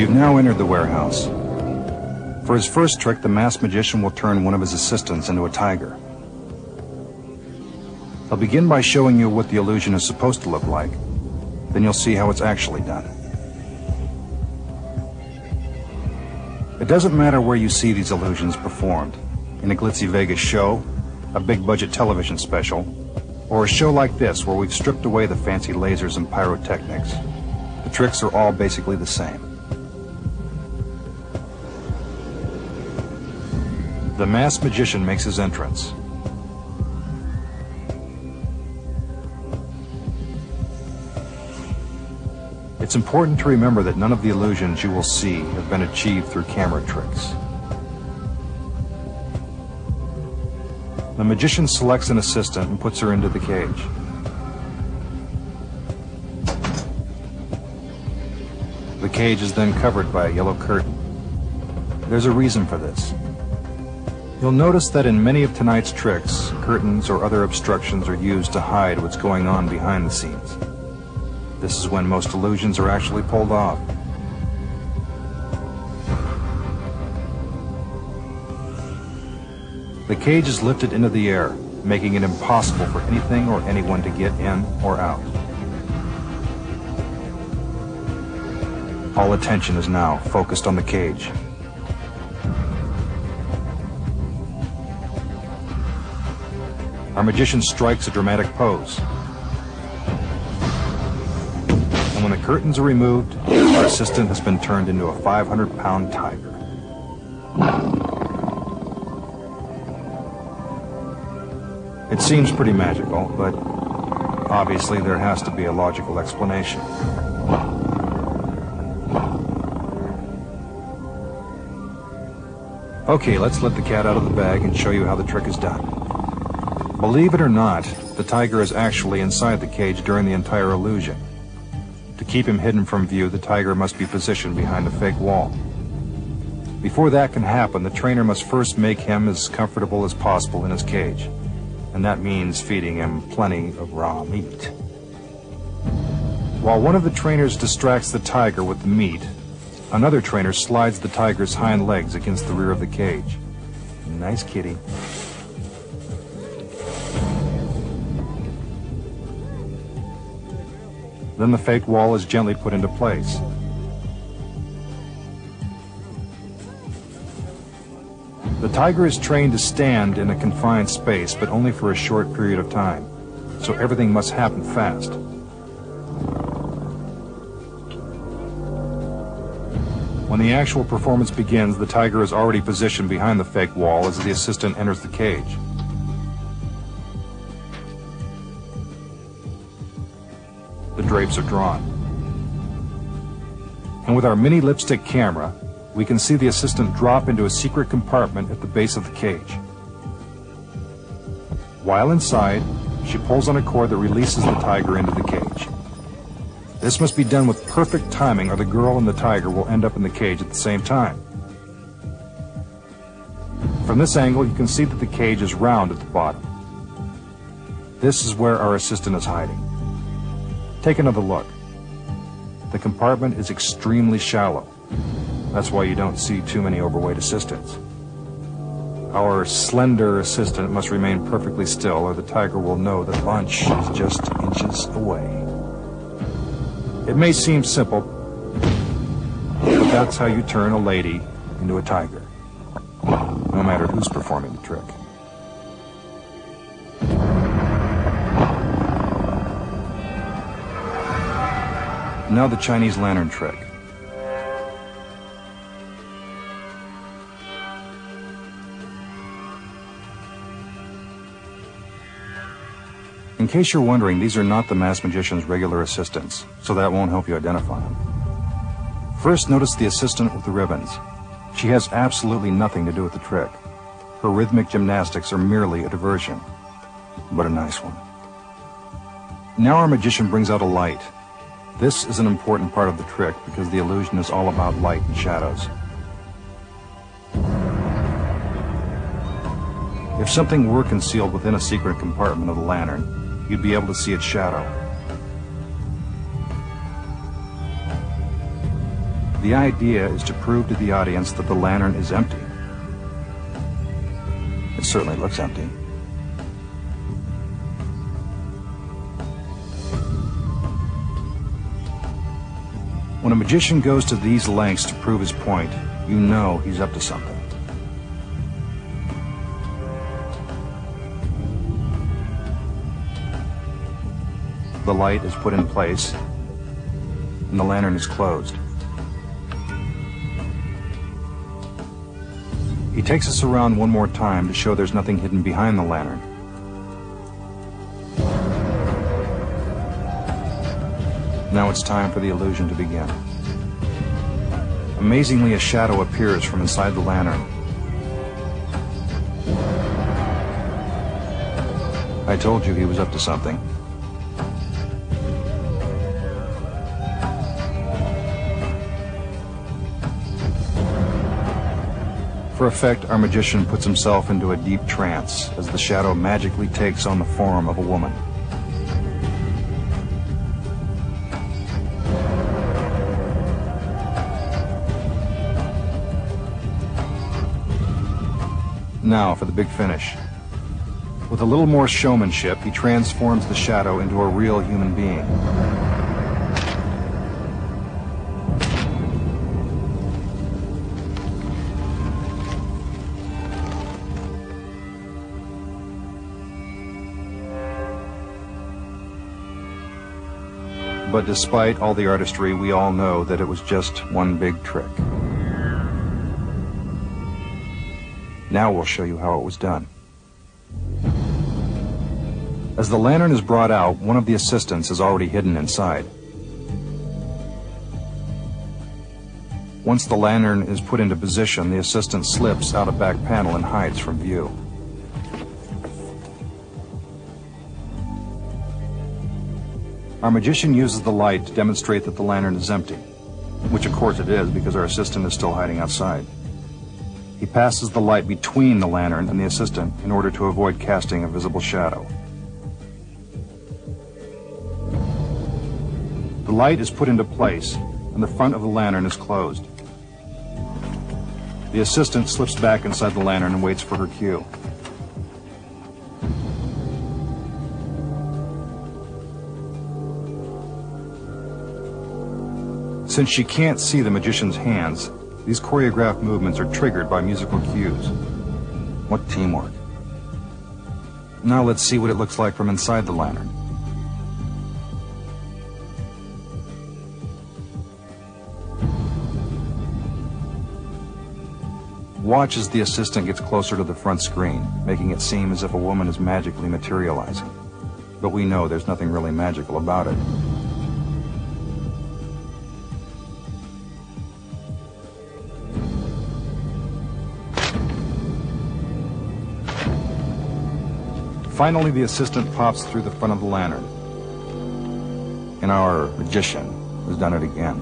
You've now entered the warehouse. For his first trick, the masked magician will turn one of his assistants into a tiger. He'll begin by showing you what the illusion is supposed to look like. Then you'll see how it's actually done. It doesn't matter where you see these illusions performed, in a glitzy Vegas show, a big-budget television special, or a show like this where we've stripped away the fancy lasers and pyrotechnics. The tricks are all basically the same. The masked magician makes his entrance. It's important to remember that none of the illusions you will see have been achieved through camera tricks. The magician selects an assistant and puts her into the cage. The cage is then covered by a yellow curtain. There's a reason for this. You'll notice that in many of tonight's tricks, curtains or other obstructions are used to hide what's going on behind the scenes. This is when most illusions are actually pulled off. The cage is lifted into the air, making it impossible for anything or anyone to get in or out. All attention is now focused on the cage. Our magician strikes a dramatic pose. And when the curtains are removed, our assistant has been turned into a 500-pound tiger. It seems pretty magical, but obviously there has to be a logical explanation. Okay, let's let the cat out of the bag and show you how the trick is done. Believe it or not, the tiger is actually inside the cage during the entire illusion. To keep him hidden from view, the tiger must be positioned behind a fake wall. Before that can happen, the trainer must first make him as comfortable as possible in his cage. And that means feeding him plenty of raw meat. While one of the trainers distracts the tiger with the meat, another trainer slides the tiger's hind legs against the rear of the cage. Nice kitty. Then the fake wall is gently put into place. The tiger is trained to stand in a confined space, but only for a short period of time, so everything must happen fast. When the actual performance begins, the tiger is already positioned behind the fake wall as the assistant enters the cage. The drapes are drawn. And with our mini lipstick camera, we can see the assistant drop into a secret compartment at the base of the cage. While inside, she pulls on a cord that releases the tiger into the cage. This must be done with perfect timing, or the girl and the tiger will end up in the cage at the same time. From this angle, you can see that the cage is round at the bottom. This is where our assistant is hiding. Take another look. The compartment is extremely shallow. That's why you don't see too many overweight assistants. Our slender assistant must remain perfectly still, or the tiger will know that lunch is just inches away. It may seem simple, but that's how you turn a lady into a tiger, no matter who's performing the trick. Now the Chinese lantern trick. In case you're wondering, these are not the masked magician's regular assistants, so that won't help you identify them. First, notice the assistant with the ribbons. She has absolutely nothing to do with the trick. Her rhythmic gymnastics are merely a diversion, but a nice one. Now our magician brings out a light. This is an important part of the trick because the illusion is all about light and shadows. If something were concealed within a secret compartment of the lantern, you'd be able to see its shadow. The idea is to prove to the audience that the lantern is empty. It certainly looks empty. When a magician goes to these lengths to prove his point, you know he's up to something. The light is put in place, and the lantern is closed. He takes us around one more time to show there's nothing hidden behind the lantern. Now it's time for the illusion to begin. Amazingly, a shadow appears from inside the lantern. I told you he was up to something. For effect, our magician puts himself into a deep trance as the shadow magically takes on the form of a woman. Now for the big finish. With a little more showmanship, he transforms the shadow into a real human being. But despite all the artistry, we all know that it was just one big trick. Now we'll show you how it was done. As the lantern is brought out, one of the assistants is already hidden inside. Once the lantern is put into position, the assistant slips out a back panel and hides from view. Our magician uses the light to demonstrate that the lantern is empty, which of course it is because our assistant is still hiding outside. He passes the light between the lantern and the assistant in order to avoid casting a visible shadow. The light is put into place and the front of the lantern is closed. The assistant slips back inside the lantern and waits for her cue. Since she can't see the magician's hands, these choreographed movements are triggered by musical cues. What teamwork. Now let's see what it looks like from inside the lantern. Watch as the assistant gets closer to the front screen, making it seem as if a woman is magically materializing. But we know there's nothing really magical about it. Finally, the assistant pops through the front of the lantern. And our magician has done it again.